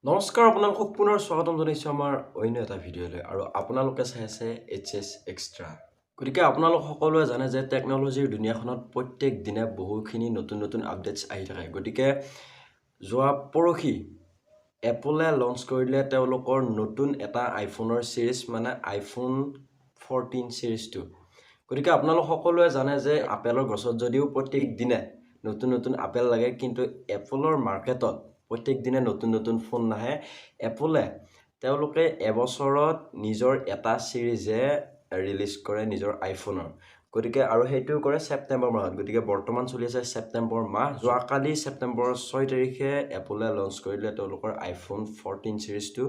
নমস্কাৰ আপোনালোকক পুনৰ স্বাগতম জনাইছোঁ আমাৰ অন্য এটা ভিডিঅ'লৈ আৰু আপোনালোকে চাই আছে HS এক্সট্ৰা গতিকে আপোনালোক সকলোৱে জানে যে টেকন'লজিৰ দুনিয়াখনত প্ৰত্যেক দিনে বহুখিনি নতুন আপডেটছ আহি থাকে গতিকে যোৱা পৰহি এপলে লঞ্চ কৰিলে তেওঁলোকৰ নতুন এটা আইফোনৰ সিৰিজ মানে আইফোন 14 সিৰিজটো গতিকে আপোনালোক সকলোৱে জানে যে আপেলৰ গছত যদিও প্ৰত্যেক দিনে নতুন আপেল লাগে কিন্তু এপলৰ মাৰ্কেটত প্ৰত্যেক দিনে নতুন ফোন নাহে এপলে তেওঁলোকে এবছৰত নিজৰ এটা সিৰিজে ৰিলিজ কৰে নিজৰ আইফোনৰ গতিকে আৰু হেতু কৰে সেপ্টেম্বৰ মাহত গতিকে বৰ্তমান চলি আছে সেপ্টেম্বৰ মাহ যোৱাকালি সেপ্টেম্বৰ 6 তাৰিখে এপলে লঞ্চ কৰিলে তেওঁলোকৰ আইফোন 14 সিৰিজটো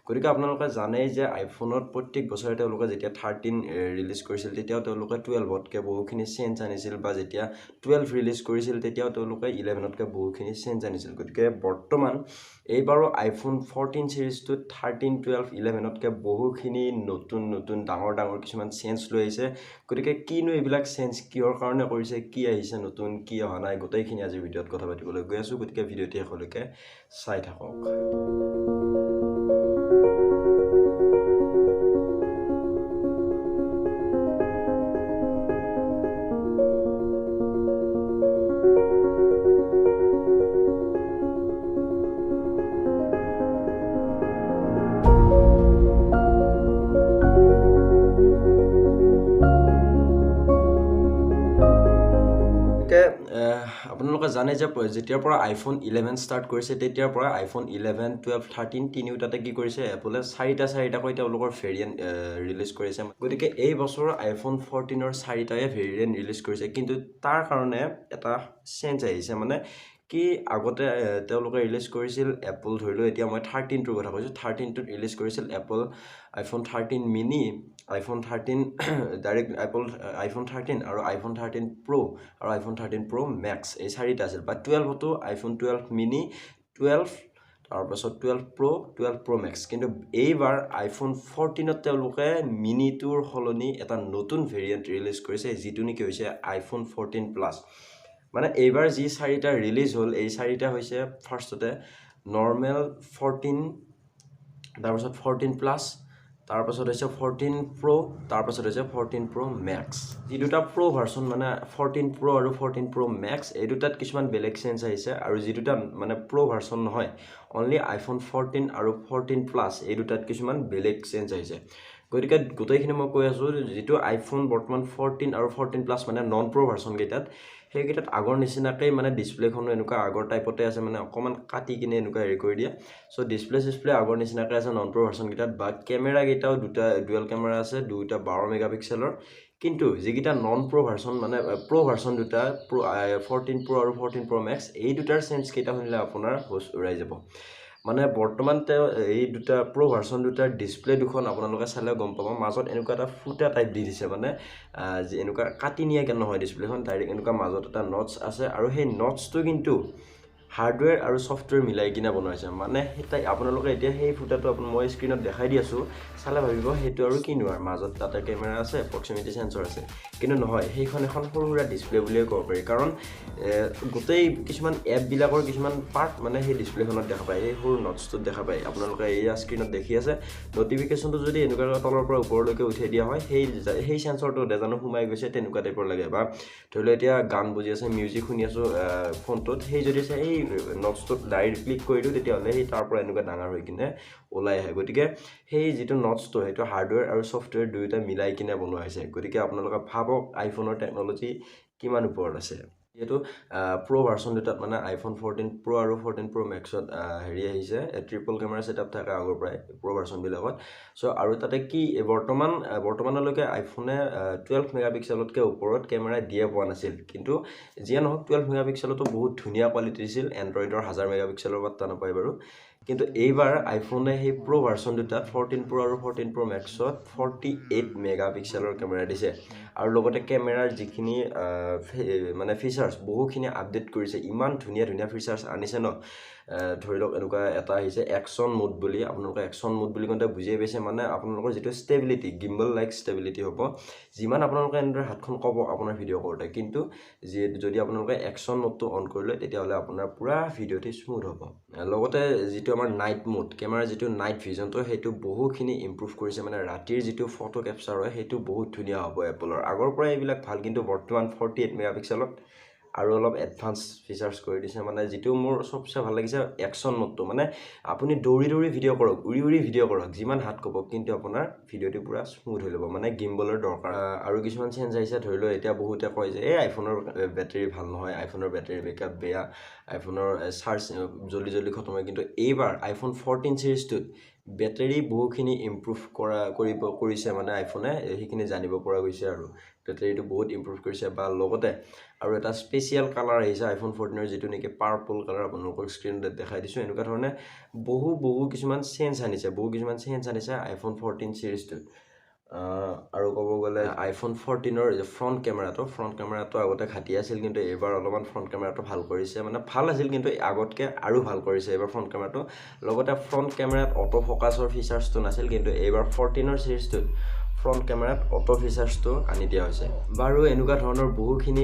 গতিকে আপোনালোকে জানেই যে আইফোনত প্ৰত্যেক বছৰে তেওঁলোকে যেতিয়া 13 ৰিলিজ কৰিছিল তেতিয়াও তেওঁলোকে 12তকৈ বহুখিনি চেঞ্জ আনিছিল বা যেতিয়া 12 ৰিলিজ কৰিছিল তেতিয়াও তেওঁলোকে 11তকৈ বহুখিনি চেঞ্জ আনিছিল গতিকে বৰ্তমান এইবাৰো আইফোন 14 সিৰিজটোত 13 12 11তকৈ বহুখিনি নতুন ডাঙৰ কিছুমান চেঞ্জ লৈ আহিছে গতিকে কিনো এইবিলাক চেঞ্জ কিহৰ কাৰণে কৰিছে কি আহিছে নতুন কি অহা নাই গোটেইখিনি আজি ভিডিঅ'ত কথা পাতিবলৈ গৈ আছো গতিকে ভিডিঅ'টি শেষলৈকে চাই থাকক আপোনালোকে জানে যে যেতিয়াৰ পৰা আইফোন 11 ষ্টাৰ্ট কৰিছে তেতিয়াৰ পৰা আইফোন 11 12 13 তিনিওটাতে কি কৰিছে এপলে চাৰিটাকৈ তেওঁলোকৰ ভেৰিয়েণ্ট ৰিলিজ কৰিছে গতিকে এই বছৰৰ আইফোন 14ৰ চাৰিটায়ে ভেৰিয়েণ্ট ৰিলিজ কৰিছে কিন্তু তাৰ কাৰণে এটা চেঞ্জ আহিছে মানে কি আগতে তেওঁলোকে ৰিলিজ কৰিছিল এপল ধৰিলো এতিয়া মই 13টোৰ কথা কৈছো 13টোত ৰিলিজ কৰিছিল Apple iPhone 13 mini iPhone 13 direct iPhone 13 আৰু আইফোন 13 প্ৰ আৰু আইফোন 13 প্ৰ মেক্স এই চাৰিটা আছিল বা 12তো আইফোন 12 মিনি 12 তাৰপাছত 12 প্ৰ মেক্স কিন্তু এইবাৰ আইফোন 14ত তেওঁলোকে মিনিটোৰ সলনি এটা নতুন ভেৰিয়েণ্ট ৰিলিজ কৰিছে যিটো নেকি হৈছে আইফোন 14 প্লাছ মানে এইবাৰ যি চাৰিটা ৰিলিজ হ'ল এই চাৰিটা হৈছে ফাৰ্ষ্টতে নৰ্মেল 14 তাৰপাছত 14 প্লাছ তাৰপাছত হৈছে 14 প্ৰ তাৰপাছত হৈছে 14 প্ৰ মেক্স এই দুটা প্ৰ ভাৰ্চন মানে 14 প্ৰ আৰু 14 প্ৰ মেক্স এই দুটাত কিছুমান বেলেগ চেঞ্জ আহিছে আৰু যি দুটা মানে প্ৰ ভাৰ্চন নহয় অনলি আইফোন 14 আৰু 14 প্লাছ এই দুটাত কিছুমান বেলেগ চেঞ্জ আহিছে গতিকে গোটেইখিনি মই কৈ আছো যেটো আইফোন বৰ্তমান 14 আৰু 14 প্লাছ মানে নন প্ৰ ভাৰ্চন কেইটাত সেইকেইটাত আগৰ নিচিনাকৈ মানে ডিসপ্লেখনো এনেকুৱা আগৰ টাইপতে আছে মানে অকমান কাটি কিনে এনেকুৱা হেৰি কৰি দিয়া সো ডিসপ্লে আগৰ নিচিনাকৈ আছে নন প্ৰ ভাৰ্চন কেইটাত বা কেমেৰা কেইটাও দুটা ডুৱেল কেমেৰা আছে দুটা 12 মেগাপিক্সেলৰ কিন্তু যিকিটা নন প্ৰ ভাৰ্চন মানে প্ৰ ভাৰ্চন দুটা 14 প্ৰ আৰু 14 প্ৰ মেক্স এই দুটাৰ চেঞ্জ কেইটা শুনিলে আপোনাৰ হোছ উৰাই যাব মানে বৰ্তমান এই দুটা প্ৰ ভাৰ্চন দুটাৰ ডিসপ্লে দুখন আপোনালোকে চালে গম পাব মাজত এনেকুৱা এটা ফুটা টাইপ দি দিছে মানে যে এনেকুৱা কাটি নিয়াকে নহয় ডিসপ্লেখন ডাইৰেক্ট এনেকুৱা মাজত এটা নটস আছে আৰু সেই নটসটো কিন্তু হাৰ্ডৱেৰ আৰু সফটৱেৰ মিলাই কিনা বনাইছে মানে হেতাই আপোনালোকে এতিয়া সেই ফুটাটো মই স্ক্ৰিনত দেখাই দি আছো চালে ভাবিব হেতু আৰু কিনো আৰু মাজত তাতে কেমেৰা আছে প্ৰক্সিমিটি সেন্সৰ আছে কিন্তু নহয় সেইখন এখন সৰুৰা ডিসপ্লে বুলিয়ে ক'ব পাৰি কাৰণ গোটেই কিছুমান এপ বিলাকৰ কিছুমান পাৰ্ট মানে সেই ডিসপ্লেখনত দেখা পায় এই সৰু নটসটো দেখা পায় আপোনালোকে এই স্ক্ৰিনত দেখি আছে নটিফিকেশনটো যদি এনেকুৱা তলৰ পৰা ওপৰলৈকে উঠাই দিয়া হয় সেই সেন্সৰটো দেজানো সোমাই গৈছে তেনেকুৱা টাইপৰ লাগে বা ধৰিলে এতিয়া গান বুজি আছে মিউজিক শুনি আছো ফোনটোত সেই যদি এই নটসটো ডাইৰেক্ট ক্লিক কৰি দিও তেতিয়া হলে সেই তাৰ পৰা এনেকুৱা ডাঙৰ হৈ কিনে ওলাই আহে গতিকে সেই যেটো নটসটো হেতু হাৰ্ডৱেৰ আৰু সফটৱেৰ দুইটা মিলাই কিনে বনোৱা হৈছে গতিকে আপোনালোকে ভাবক আইফোনৰ টেকনলজি কিমান ওপৰত আছে যেটো প্ৰ ভাৰ্চন দুটাত মানে আইফোন 14 প্ৰ আৰু 14 প্ৰ মেক্সত হেৰি আহিছে ট্ৰিপল কেমেৰা সেটআপ থাকে আগৰ পৰাই প্ৰ ভাৰ্চন বিলাকত সো আৰু তাতে কি বৰ্তমানলৈকে আইফোনে 12 মেগাপিক্সেলতকৈ ওপৰত কেমেৰা দিয়ে পোৱা নাছিল কিন্তু যিয়া নহওক 12 মেগাপিক্সেলতো বহুত ধুনীয়া কোৱালিটি দিছিল এন্ড্ৰইডৰ 1000 মেগাপিক্সেলৰ বাৰ্তা নাপায় বাৰু কিন্তু এইবাৰ আইফোনে সেই প্ৰ ভাৰ্চন দুটাত 14 প্ৰ আৰু 14 প্ৰ মেক্সত 48 মেগাপিক্সেলৰ কেমেৰা দিছে আৰু লগতে কেমেৰাৰ যিখিনি মানে ফিচাৰ্স বহুখিনি আপডেট কৰিছে ইমান ধুনীয়া ফিচাৰ্স আনিছে ন ধৰি লওক এনেকুৱা এটা আহিছে একশ্যন মোড বুলি আপোনালোকে একশ্যন মোড বুলি কওঁতে বুজিয়ে পাইছে মানে আপোনালোকৰ যিটো ষ্টেবিলিটি গিম্বল লাইক ষ্টেবিলিটি হ'ব যিমান আপোনালোকে এনেদৰে হাতখন ক'ব আপোনাৰ ভিডিঅ' কৰোঁতে কিন্তু যদি আপোনালোকে একশ্যন মোডটো অন কৰি লয় তেতিয়াহ'লে আপোনাৰ পুৰা ভিডিঅ'টো স্মুথ হ'ব লগতে যিটো আমাৰ নাইট মোড কেমেৰাৰ যিটো নাইট ভিজনটো সেইটো বহুখিনি ইম্প্ৰুভ কৰিছে মানে ৰাতিৰ যিটো ফটো কেপচাৰ হয় সেইটো বহুত ধুনীয়া হ'ব এপলৰ আগৰ পৰাই এইবিলাক ভাল কিন্তু বৰ্তমান 48 মেগাপিক্সেলত আৰু অলপ এডভান্স ফিচাৰ্ছ কৰি দিছে মানে যিটো মোৰ সবচে ভাল লাগিছে একশ্যন মোডটো মানে আপুনি দৌৰি ভিডিঅ' কৰক উৰি ভিডিঅ' কৰক যিমান হাত ক'ব কিন্তু আপোনাৰ ভিডিঅ'টো পুৰা স্মুথ হৈ ল'ব মানে গিম্বলৰ দৰকাৰ আৰু কিছুমান চেঞ্জ আহিছে ধৰি লওক এতিয়া বহুতে কয় যে এই আইফোনৰ বেটাৰী ভাল নহয় আইফোনৰ বেটাৰী বেকআপ বেয়া আইফোনৰ চাৰ্জ জল্দি খতম হয় কিন্তু এইবাৰ আইফোন 14 চিৰিজটোত বেটাৰী বহুখিনি ইম্প্ৰুভ কৰিছে মানে আইফোনে সেইখিনি জানিব পৰা গৈছে আৰু বেটাৰীটো বহুত ইম্প্ৰুভ কৰিছে বা লগতে আৰু এটা স্পেচিয়েল কালাৰ আহিছে আইফোন 14ৰ যিটো নেকি পাৰ্পল কালাৰ আপোনালোকৰ স্ক্ৰীনত দেখাই দিছোঁ এনেকুৱা ধৰণে বহু কিছুমান চেঞ্জ আনিছে আইফোন 14 চিৰিজটোত আৰু ক'ব গ'লে আইফোন 14ৰ ফ্ৰণ্ট কেমেৰাটো আগতে ঘাটি আছিল কিন্তু এইবাৰ অলপমান ফ্ৰণ্ট কেমেৰাটো ভাল কৰিছে মানে ভাল আছিল কিন্তু আগতকৈ আৰু ভাল কৰিছে এইবাৰ ফ্ৰণ্ট কেমেৰাটো লগতে ফ্ৰণ্ট কেমেৰাত অটো ফ'কাছৰ ফিচাৰ্ছটো নাছিল কিন্তু এইবাৰ 14ৰ চিৰিজটোত ফ্ৰণ্ট কেমেৰাত অটো ফিচাৰ্ছটো আনি দিয়া হৈছে বাৰু এনেকুৱা ধৰণৰ বহুখিনি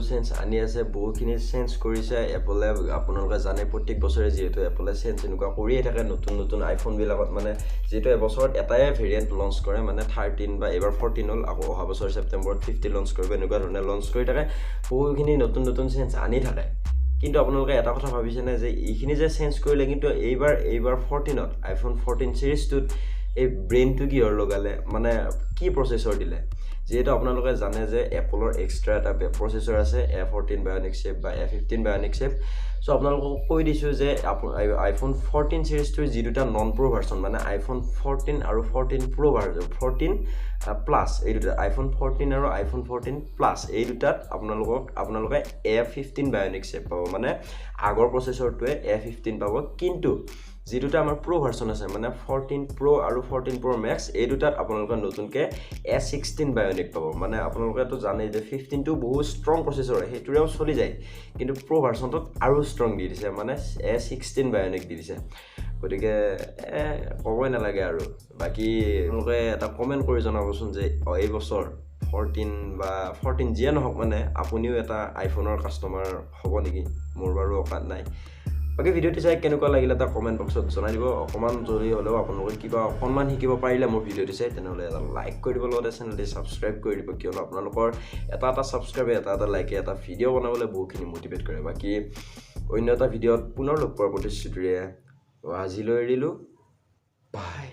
চেঞ্জ আনি আছে বহুখিনি চেঞ্জ কৰিছে এপলে আপোনালোকে জানে প্ৰত্যেক বছৰে যিহেতু এপলে চেঞ্জ এনেকুৱা কৰিয়ে থাকে নতুন আইফোনবিলাকত মানে যিহেতু এবছৰত এটাই ভেৰিয়েণ্ট লঞ্চ কৰে মানে 13 বা এইবাৰ 14 হ'ল আকৌ অহা বছৰ ছেপ্টেম্বৰত 50 লঞ্চ কৰিব এনেকুৱা ধৰণে লঞ্চ কৰি থাকে বহুখিনি নতুন চেঞ্জ আনি থাকে কিন্তু আপোনালোকে এটা কথা ভাবিছেনে যে এইখিনি যে চেঞ্জ কৰিলে কিন্তু এইবাৰ 14ত আইফোন 14 চিৰিজটোত এই ব্ৰেইনটো কিহৰ লগালে মানে কি প্ৰচেছৰ দিলে যেহেতু আপোনালোকে জানে যে এপলৰ এক্সট্ৰা এটা প্ৰচেছৰ আছে A14 বায়োনিক চিপ বা A15 বায়োনিক চিপ সো আপোনালোকক কৈ দিছোঁ যে আইফোন 14 চিৰিজটোৰ যি দুটা নন প্ৰ' ভাৰ্চন মানে আইফোন 14 আৰু 14 প্ৰ' ভাৰ্চন 14 প্লাছ এই দুটা আইফোন 14 আৰু আইফোন 14 প্লাছ এই দুটাত আপোনালোকে A15 বায়োনিক চিপ পাব মানে আগৰ প্ৰচেছৰটোৱে A15 পাব কিন্তু যি দুটা আমাৰ প্ৰ' ভাৰ্চন আছে মানে 14 প্ৰ' আৰু 14 প্ৰ' মেক্স এই দুটাত আপোনালোকে নতুনকৈ A16 বায়োনিক পাব মানে আপোনালোকেতো জানেই যে 15টো বহুত ষ্ট্ৰং প্ৰচেছৰ হয় সেইটোৰেও চলি যায় কিন্তু প্ৰ' ভাৰ্চনটোত আৰু ষ্ট্ৰং দি দিছে মানে A16 বায়োনিক দি দিছে গতিকে ক'বই নালাগে আৰু বাকী আপোনালোকে এটা কমেণ্ট কৰি জনাবচোন যে এই বছৰ 14 বা 14 যিয়ে নহওক মানে আপুনিও এটা আইফোনৰ কাষ্টমাৰ হ'ব নেকি মোৰ বাৰু অকাত নাই বাকি ভিডিঅ'টো চাই কেনেকুৱা লাগিলে এটা কমেণ্ট বক্সত জনাই দিব অকমান জৰি হ'লেও আপোনালোকে কিবা অকণমান শিকিব পাৰিলে মোৰ ভিডিঅ'টো চাই তেনেহ'লে এটা লাইক কৰি দিব লগতে চেনেলটো ছাবস্ক্ৰাইব কৰি দিব কিয়নো আপোনালোকৰ এটা ছাবস্ক্ৰাইবে এটা লাইকে এটা ভিডিঅ' বনাবলৈ বহুখিনি মটিভেট কৰে বাকি অন্য এটা ভিডিঅ'ত পুনৰ লগ পোৱাৰ প্ৰতিশ্ৰুতিৰে আজিলৈ এৰিলোঁ বাই